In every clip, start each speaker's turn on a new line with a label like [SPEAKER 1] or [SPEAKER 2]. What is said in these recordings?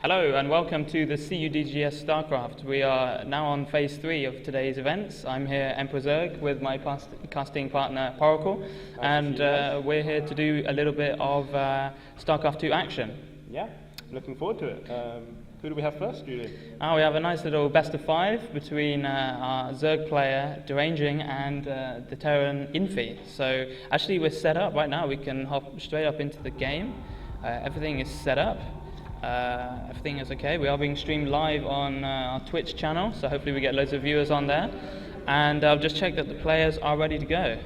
[SPEAKER 1] Hello and welcome to the CUDGS StarCraft. We are now on phase 3 of today's events. I'm here, Emperor Zerg, with my casting partner, Poracle, and we're here to do a little bit of StarCraft 2 action.
[SPEAKER 2] Yeah, looking forward to it. Who do we have first, Julie?
[SPEAKER 1] We have a nice little best of 5 between our Zerg player, Deranging, and the Terran Infy. So actually we're set up right now. We can hop straight up into the game. Everything is set up. Everything is okay. We are being streamed live on our Twitch channel, so hopefully we get loads of viewers on there. And I'll just check that the players are ready to go.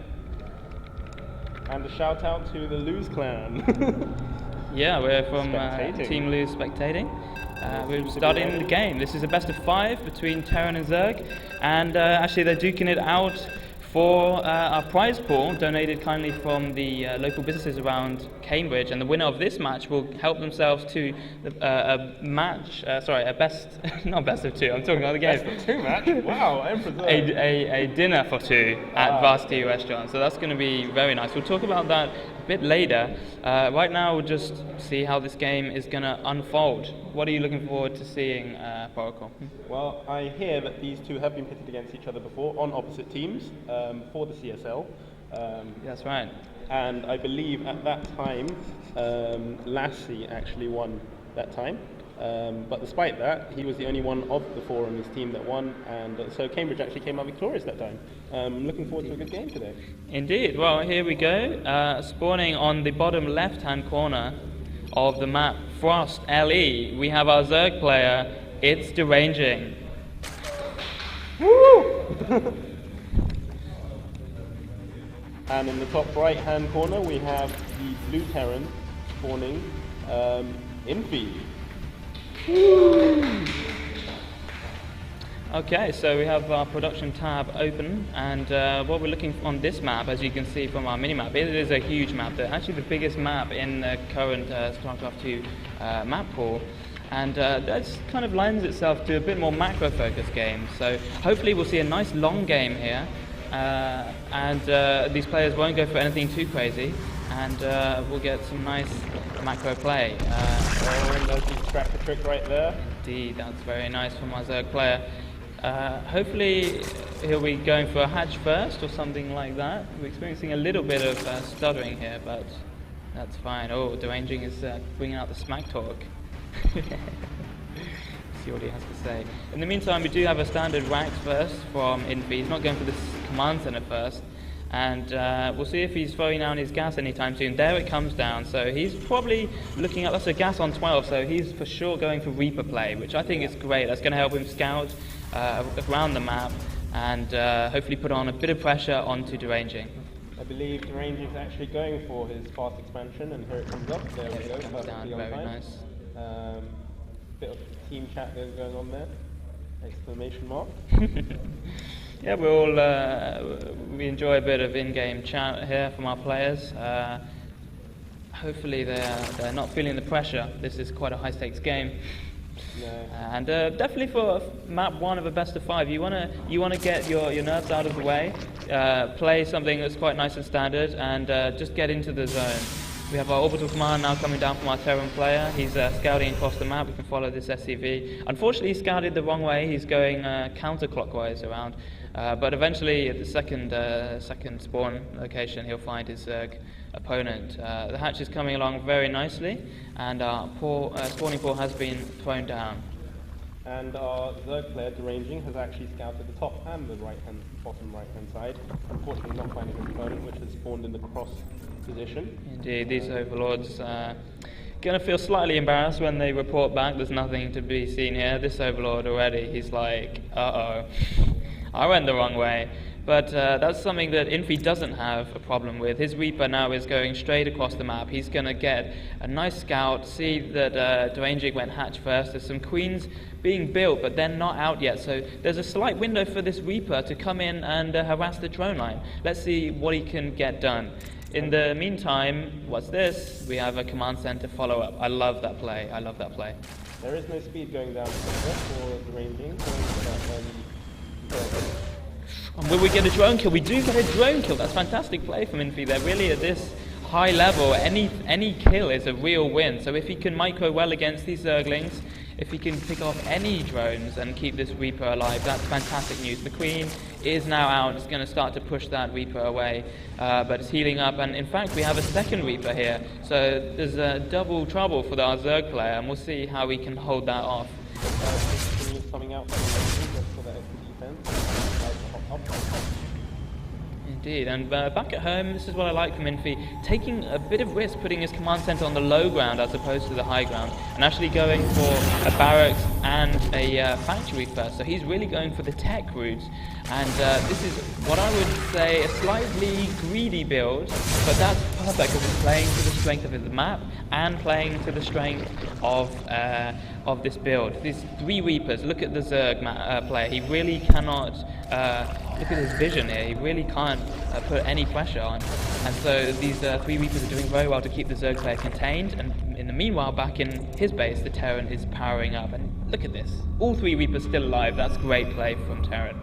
[SPEAKER 2] And a shout out to the Lose clan.
[SPEAKER 1] Yeah, we're from Team Lose spectating. We're starting the game. This is a best of 5 between Terran and Zerg, and actually they're duking it out for our prize pool, donated kindly from the local businesses around Cambridge, and the winner of this match will help themselves to a not best of 2, I'm talking about the game.
[SPEAKER 2] Best of 2 match? Wow, Emperor.
[SPEAKER 1] A dinner for 2 at Varsity Restaurant, so that's going to be very nice. We'll talk about that a bit later. Right now we'll just see how this game is going to unfold. What are you looking forward to seeing, Poracle?
[SPEAKER 2] Well, I hear that these two have been pitted against each other before on opposite teams for the CSL.
[SPEAKER 1] That's right.
[SPEAKER 2] And I believe at that time, Lassie actually won that time. But despite that, he was the only one of the 4 on his team that won, and so Cambridge actually came out victorious that time. Looking forward to a good game today.
[SPEAKER 1] Indeed. Well, here we go. Spawning on the bottom left-hand corner of the map, Frost LE, we have our Zerg player. It's Deranging.
[SPEAKER 2] Woo! And in the top right-hand corner, we have the blue Terran spawning Infy.
[SPEAKER 1] Okay, so we have our production tab open, and what we're looking for on this map, as you can see from our mini-map, it is a huge map, actually the biggest map in the current StarCraft 2 map pool, and that kind of lends itself to a bit more macro-focused games, so hopefully we'll see a nice long game here, and these players won't go for anything too crazy, and we'll get some nice macro play.
[SPEAKER 2] There's the distractor trick right there.
[SPEAKER 1] Indeed, that's very nice from our Zerg player. Hopefully he'll be going for a hatch first or something like that. We're experiencing a little bit of stuttering here, but that's fine. Oh, Deranging is bringing out the smack talk. See what he has to say. In the meantime, we do have a standard Rax first from Infy. He's not going for this command center first. And we'll see if he's throwing down his gas anytime soon. There it comes down, so he's probably looking at, that's a gas on 12, so he's for sure going for Reaper play, which I think is great. That's going to help him scout around the map and hopefully put on a bit of pressure onto Deranging.
[SPEAKER 2] I believe Deranging is actually going for his fast expansion, and here it comes up. There we go.
[SPEAKER 1] It comes down, very nice.
[SPEAKER 2] Bit of team chat going on there. Exclamation mark.
[SPEAKER 1] Yeah, we enjoy a bit of in-game chat here from our players. Hopefully they're not feeling the pressure. This is quite a high-stakes game.
[SPEAKER 2] No.
[SPEAKER 1] And definitely for map 1 of a best of 5, you wanna get your nerves out of the way, play something that's quite nice and standard, and just get into the zone. We have our orbital command now coming down from our Terran player. He's scouting across the map. We can follow this SCV. Unfortunately, he scouted the wrong way. He's going counterclockwise around. But eventually, at the second spawn location, he'll find his opponent. The hatch is coming along very nicely, and our spawning pool has been thrown down.
[SPEAKER 2] And our Zerg player, Deranging, has actually scouted the top and the bottom right-hand side. Unfortunately, not finding his opponent, which has spawned in the cross position.
[SPEAKER 1] Indeed, these overlords going to feel slightly embarrassed when they report back. There's nothing to be seen here. This overlord already, he's like, uh-oh, I went the wrong way. But that's something that Infy doesn't have a problem with. His Reaper now is going straight across the map. He's going to get a nice scout, see that Deranging went hatch first. There's some queens being built, but they're not out yet. So there's a slight window for this Reaper to come in and harass the drone line. Let's see what he can get done. In the meantime, what's this? We have a command center follow-up. I love that play. I love that play.
[SPEAKER 2] There is no speed going down for Deranging.
[SPEAKER 1] And will we get a drone kill? We do get a drone kill. That's fantastic play from Infy. They're really at this high level. Any kill is a real win. So if he can micro well against these Zerglings, if he can pick off any drones and keep this Reaper alive, that's fantastic news. The Queen is now out, it's going to start to push that Reaper away, but it's healing up, and in fact we have a second Reaper here, so there's double trouble for our Zerg player, and we'll see how we can hold that off.
[SPEAKER 2] Coming out for the defense.
[SPEAKER 1] Indeed, and back at home, this is what I like from Infy, taking a bit of risk, putting his command center on the low ground as opposed to the high ground, and actually going for a barracks and a factory first. So he's really going for the tech routes, and this is what I would say a slightly greedy build, but that's perfect because it's playing to the strength of the map and playing to the strength of this build. These 3 Reapers, look at the Zerg player, he really cannot, look at his vision here, he really can't put any pressure on. And so these 3 Reapers are doing very well to keep the Zerg player contained, and in the meanwhile back in his base the Terran is powering up, and look at this, all 3 Reapers still alive. That's great play from Terran.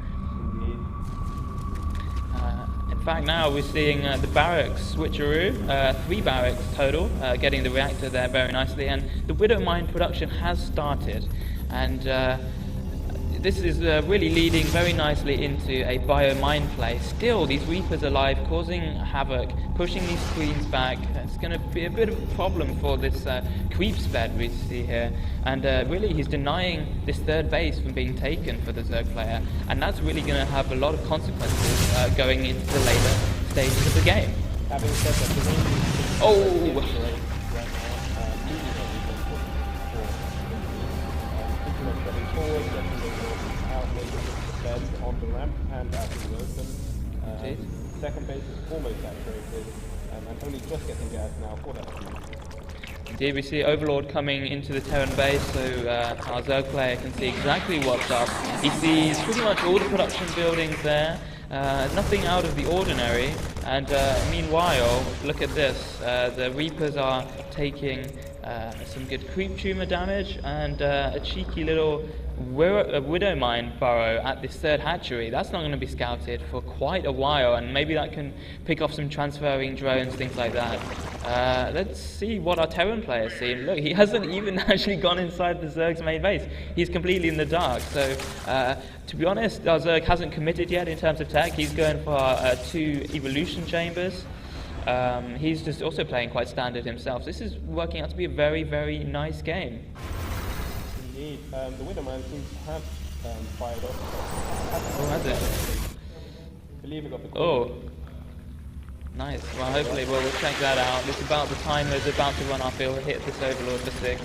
[SPEAKER 1] In fact, now we're seeing the barracks switcheroo, 3 barracks total, getting the reactor there very nicely, and the Widow Mine production has started, and this is really leading very nicely into a bio-mine play. Still, these Reapers are alive, causing havoc, pushing these Queens back. It's going to be a bit of a problem for this creep sped we see here, and really he's denying this 3rd base from being taken for the Zerg player, and that's really going to have a lot of consequences going into the later stages of the game.
[SPEAKER 2] Having said that, on the ramp and out of the open. Second base is almost saturated, and only just getting gas now for that.
[SPEAKER 1] Indeed, we see Overlord coming into the Terran base, so our Zerg player can see exactly what's up. He sees pretty much all the production buildings there, nothing out of the ordinary, and meanwhile, look at this, the Reapers are taking some good creep tumor damage, and a cheeky little Widow Mine burrow at this 3rd hatchery. That's not going to be scouted for quite a while, and maybe that can pick off some transferring drones, things like that. Let's see what our Terran player's seen. Look, he hasn't even actually gone inside the Zerg's main base. He's completely in the dark. So, to be honest, our Zerg hasn't committed yet in terms of tech. He's going for 2 evolution chambers. He's just also playing quite standard himself. This is working out to be a very, very nice game.
[SPEAKER 2] Indeed. The Widow Mine seems to have fired off.
[SPEAKER 1] Oh, has it?
[SPEAKER 2] I believe it got the Queen.
[SPEAKER 1] Oh. Nice. Well, hopefully we'll check that out. It's about the timer is about to run off. He'll hit this Overlord for 6.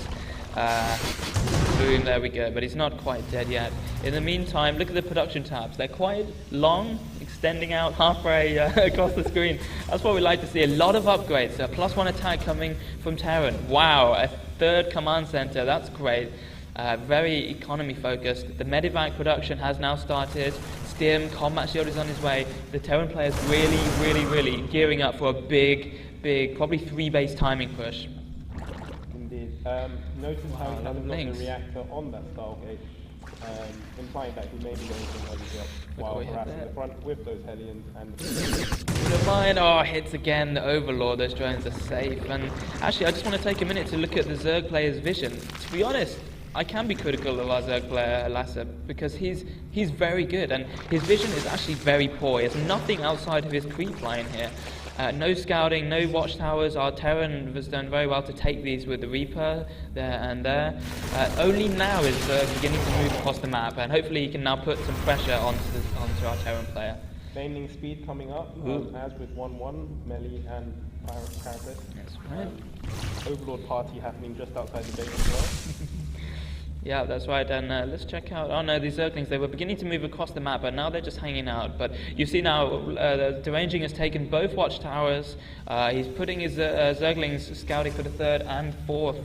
[SPEAKER 1] Boom, there we go. But he's not quite dead yet. In the meantime, look at the production tabs. They're quite long, extending out halfway across the screen. That's what we like to see. A lot of upgrades. A +1 attack coming from Terran. Wow, a 3rd command center. That's great. Very economy focused. The Medivac production has now started. Stim, combat shield is on his way. The Terran player is really gearing up for a big, probably 3 base timing push.
[SPEAKER 2] Indeed. Notice how he hasn't got the reactor on that Stargate, implying that he may be going to early drop while harassing the front with those Hellions and
[SPEAKER 1] the mine. Oh, hits again the Overlord. Those drones are safe. And actually, I just want to take a minute to look at the Zerg player's vision. To be honest, I can be critical of our Zerg player, Lassa, because he's very good, and his vision is actually very poor. He has nothing outside of his creep line here. No scouting, no watchtowers. Our Terran has done very well to take these with the Reaper there and there. Only now is beginning to move across the map, and hopefully he can now put some pressure onto our Terran player.
[SPEAKER 2] Gaining speed coming up, as with 1-1, melee and parapet.
[SPEAKER 1] That's right.
[SPEAKER 2] Overlord party happening just outside the base as well.
[SPEAKER 1] Yeah, that's right, and let's check out, oh no, these Zerglings, they were beginning to move across the map, but now they're just hanging out. But you see now, Deranging has taken both watchtowers. He's putting his Zerglings scouting for the 3rd and 4th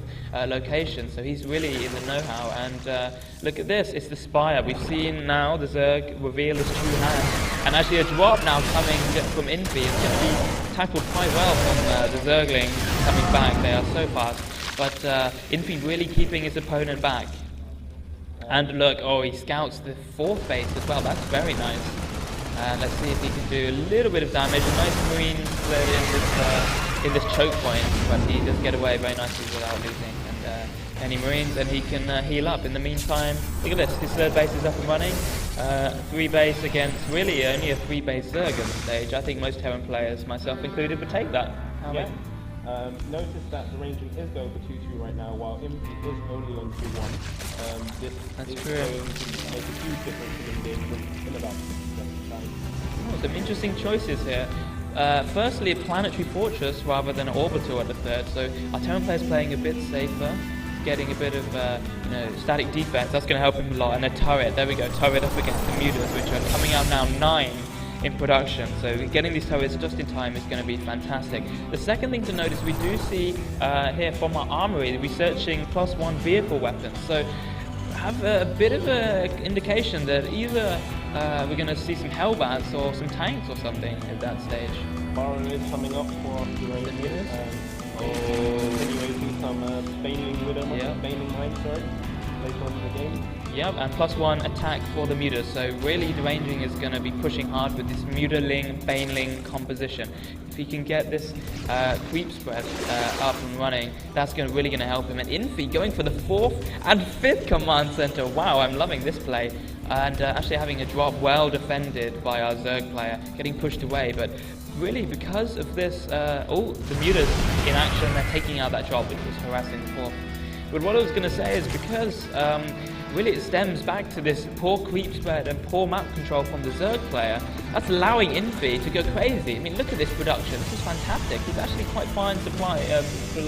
[SPEAKER 1] location, so he's really in the know-how. And look at this, it's the Spire. We've seen now the Zerg reveal his true hand, and actually a drop now coming from Infy. It's going to be tackled quite well from the Zerglings coming back. They are so fast, but Infy really keeping his opponent back. And look, oh, he scouts the 4th base as well. That's very nice. Let's see if he can do a little bit of damage. A nice Marine play in this choke point, but he does get away very nicely without losing. And any Marines, and he can heal up. In the meantime, look at this, his third base is up and running. 3 base against really only a 3 base Zerg on the stage. I think most Terran players, myself included, would take that.
[SPEAKER 2] Yeah. Notice that Deranging is going for 2-2 right now, while Infy is only on 2-1. This is going to make a huge difference in the game in about 7 times.
[SPEAKER 1] Oh, some interesting choices here. Firstly, a planetary fortress rather than an orbital at the third, so our Terran player's playing a bit safer, getting a bit of static defense. That's going to help him a lot. And a turret, there we go, turret up against the mutas, which are coming out now 9 in production, so getting these turrets just in time is going to be fantastic. The second thing to note is we do see here from our armory researching +1 vehicle weapons, so have a bit of an indication that either we're going to see some Hellbats or some tanks or something at that stage.
[SPEAKER 2] Baron is coming up for the mutas. Continuing some Baneling Widow, Baneling Mine, sorry, later on in the game.
[SPEAKER 1] Yep, and +1 attack for the mutas, so really Deranging is going to be pushing hard with this mutaling, baneling composition. If he can get this creep spread up and running, that's really going to help him. And Infy going for the 4th and 5th command center. Wow, I'm loving this play. And actually having a drop well defended by our Zerg player, getting pushed away, but really because of this, the mutas in action, they're taking out that drop, which was harassing the 4th. But what I was going to say is because really it stems back to this poor creep spread and poor map control from the Zerg player, that's allowing Infy to go crazy. I mean, look at this production, this is fantastic. He's actually quite fine below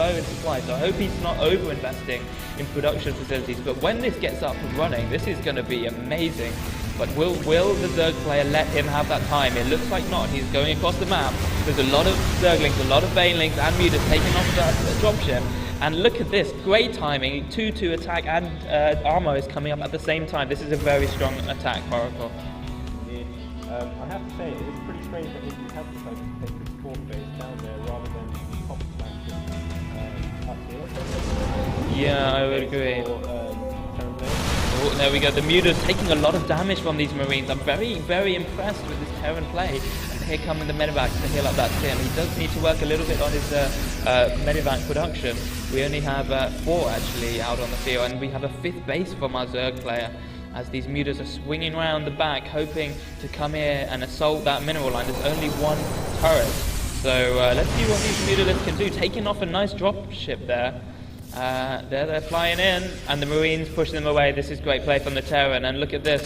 [SPEAKER 1] in supply, so I hope he's not over-investing in production facilities, but when this gets up and running, this is going to be amazing. But will the Zerg player let him have that time? It looks like not. He's going across the map. There's a lot of Zerglings, a lot of Banelings and mutas taking off that dropship. And look at this, great timing, 2-2 attack and armor is coming up at the same time. This is a very strong attack, Oracle.
[SPEAKER 2] Indeed. I have to say, it is pretty strange that if you have decided to take this 4th base down there rather than the top flank up here.
[SPEAKER 1] Yeah, I would agree. Oh, there we go, the mutas taking a lot of damage from these Marines. I'm very, very impressed with this Terran play. And here come the medevacs to heal up that Tim. He does need to work a little bit on his medevac production. We only have 4 actually out on the field, and we have a 5th base from our Zerg player as these mutas are swinging around the back, hoping to come here and assault that mineral line. There's only 1 turret. So let's see what these mutalists can do. Taking off a nice drop ship there. They're flying in, and the Marines push them away. This is great play from the Terran, and look at this.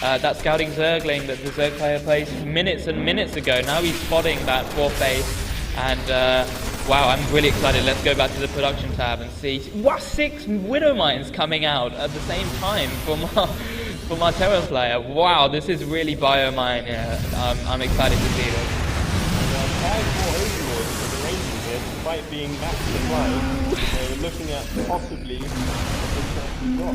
[SPEAKER 1] That scouting Zergling that the Zerg player placed minutes and minutes ago. Now he's spotting that 4th base, and wow, I'm really excited. Let's go back to the production tab and see. What, 6 Widow Mines coming out at the same time from our Terran player. Wow, this is really biomine. Yeah, I'm excited to see this.
[SPEAKER 2] Despite being back to the line, they're looking at possibly drop.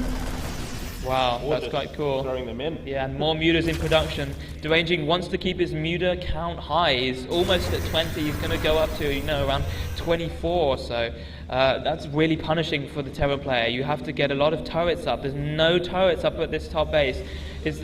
[SPEAKER 1] Wow, that's quite cool.
[SPEAKER 2] Throwing them in.
[SPEAKER 1] Yeah, and more mutas in production. Deranging wants to keep his muta count high. He's almost at 20. He's going to go up to, around 24 or so. That's really punishing for the Terran player. You have to get a lot of turrets up. There's no turrets up at this top base. There's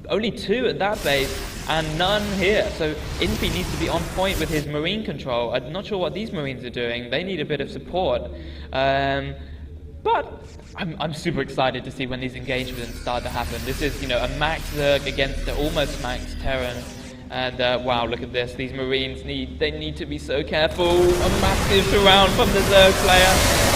[SPEAKER 1] only 2 at that base and none here. So Infy needs to be on point with his marine control. I'm not sure what these Marines are doing. They need a bit of support. But I'm super excited to see when these engagements start to happen. This is, a max Zerg against the almost max Terran. And wow, look at this. These Marines need to be so careful. A massive surround from the Zerg player,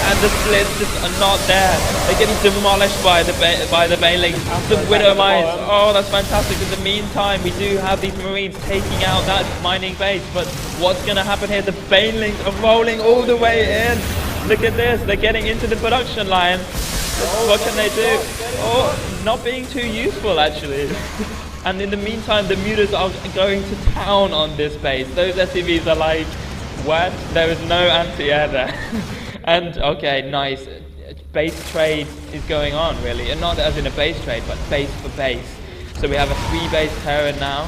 [SPEAKER 1] and the splits just are not there. They're getting demolished by the Banelings. The Widow Mines. Oh, that's fantastic. In the meantime, we do have these Marines taking out that mining base. But what's going to happen here? The Banelings are rolling all the way in. Look at this. They're getting into the production line. What can they do? Oh, not being too useful actually. And in the meantime, the mutas are going to town on this base. Those SCVs are like, what? There is no anti-air there. And okay, nice. Base trade is going on really. And not as in a base trade, but base for base. So we have a 3-base Terran now.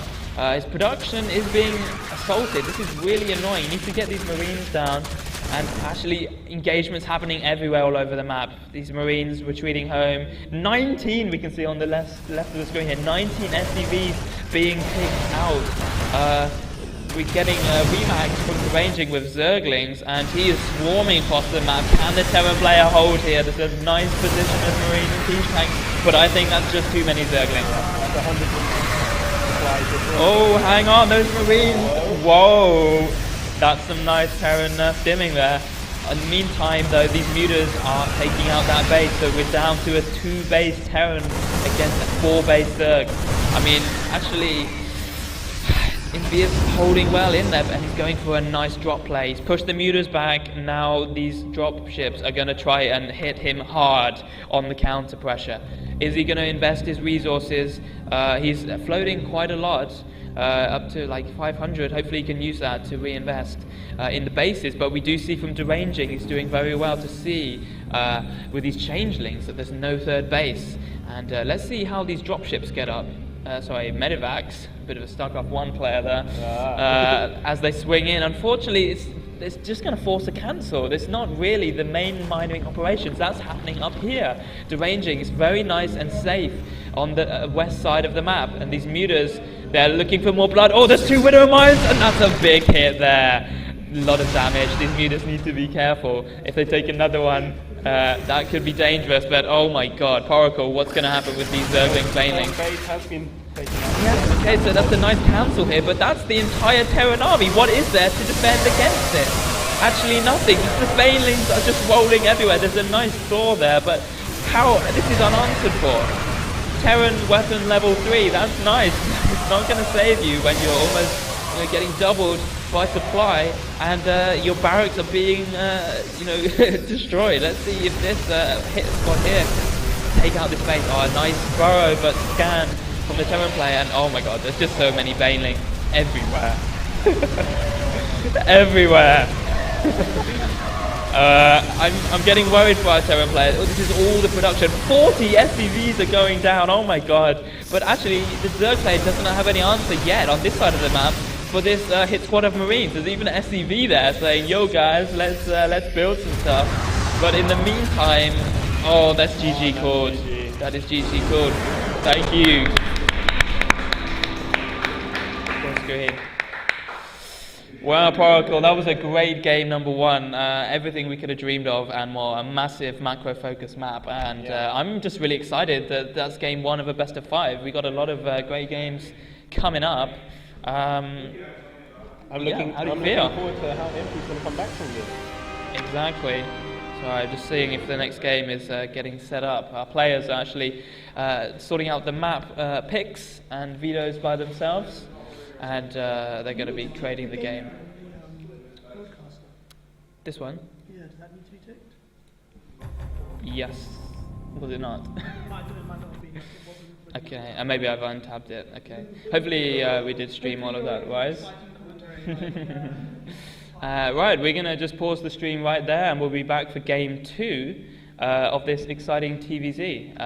[SPEAKER 1] His production is being assaulted. This is really annoying. You need to get these Marines down. And actually, engagements happening everywhere all over the map. These Marines retreating home. 19, we can see on the left of the screen here, 19 SCVs being picked out. we're getting a Remax from Deranging with Zerglings, and he is swarming across the map. Can the Terran player hold here? There's a nice position of Marine and Siege Tank, but I think that's just too many Zerglings. Oh, hang on, those Marines! Whoa! That's some nice Terran stimming there. In the meantime, though, these mutas are taking out that base, so we're down to a 2-base Terran against a 4-base Zerg. I mean, actually, Infy is holding well in there, and he's going for a nice drop play. He's pushed the mutas back. Now these drop ships are going to try and hit him hard on the counter pressure. Is he going to invest his resources? He's floating quite a lot, up to like 500. Hopefully he can use that to reinvest in the bases, but we do see from Deranging he's doing very well to see with these changelings that there's no third base. And let's see how these dropships get up. Sorry, Medivacs, a bit of a StarCraft 1 player there, as they swing in. Unfortunately, it's just going to force a cancel. It's not really the main mining operations. That's happening up here. Deranging is very nice and safe on the west side of the map. And these mutas, they're looking for more blood. Oh, there's 2 Widow Mines, and that's a big hit there. A lot of damage. These mutas need to be careful. If they take another one, that could be dangerous, but oh my god, Poracle, what's going to happen with these Zergling banelings? Yes, okay, so that's a nice cancel here, but that's the entire Terran army. What is there to defend against it? Actually nothing. The banelings are just rolling everywhere. There's a nice Thor there, but how? This is unanswered for. Terran weapon level 3, that's nice. It's not going to save you when you're almost getting doubled by supply, and your barracks are being, destroyed. Let's see if this hit spot here take out this base. Oh, a nice burrow, but scan from the Terran player, and oh my god, there's just so many banelings everywhere. Everywhere. I'm getting worried for our Terran player. Oh, this is all the production. 40 SCVs are going down. Oh my god. But actually, the Zerg player doesn't have any answer yet on this side of the map for this hit squad of Marines. There's even an SCV there saying, "Yo guys, let's build some stuff." But in the meantime, oh, that's GG called. That is GG called. Thank you. Full screen. Well, Poracle, that was a great game, number 1. Everything we could have dreamed of and more. A massive macro-focused map, and I'm just really excited that that's game 1 of a best of 5. We got a lot of great games coming up. I'm looking forward to how Infy's going to come back from this. Exactly. So I'm just seeing if the next game is getting set up. Our players are actually sorting out the map picks and vetoes by themselves, and they're going to be creating the game. This one?
[SPEAKER 3] Yeah, does that need to be ticked?
[SPEAKER 1] Yes. Was it not? Okay, and maybe I've untabbed it. Okay. Hopefully we did stream all of that, right? Right, we're going to just pause the stream right there, and we'll be back for game 2 of this exciting TVZ.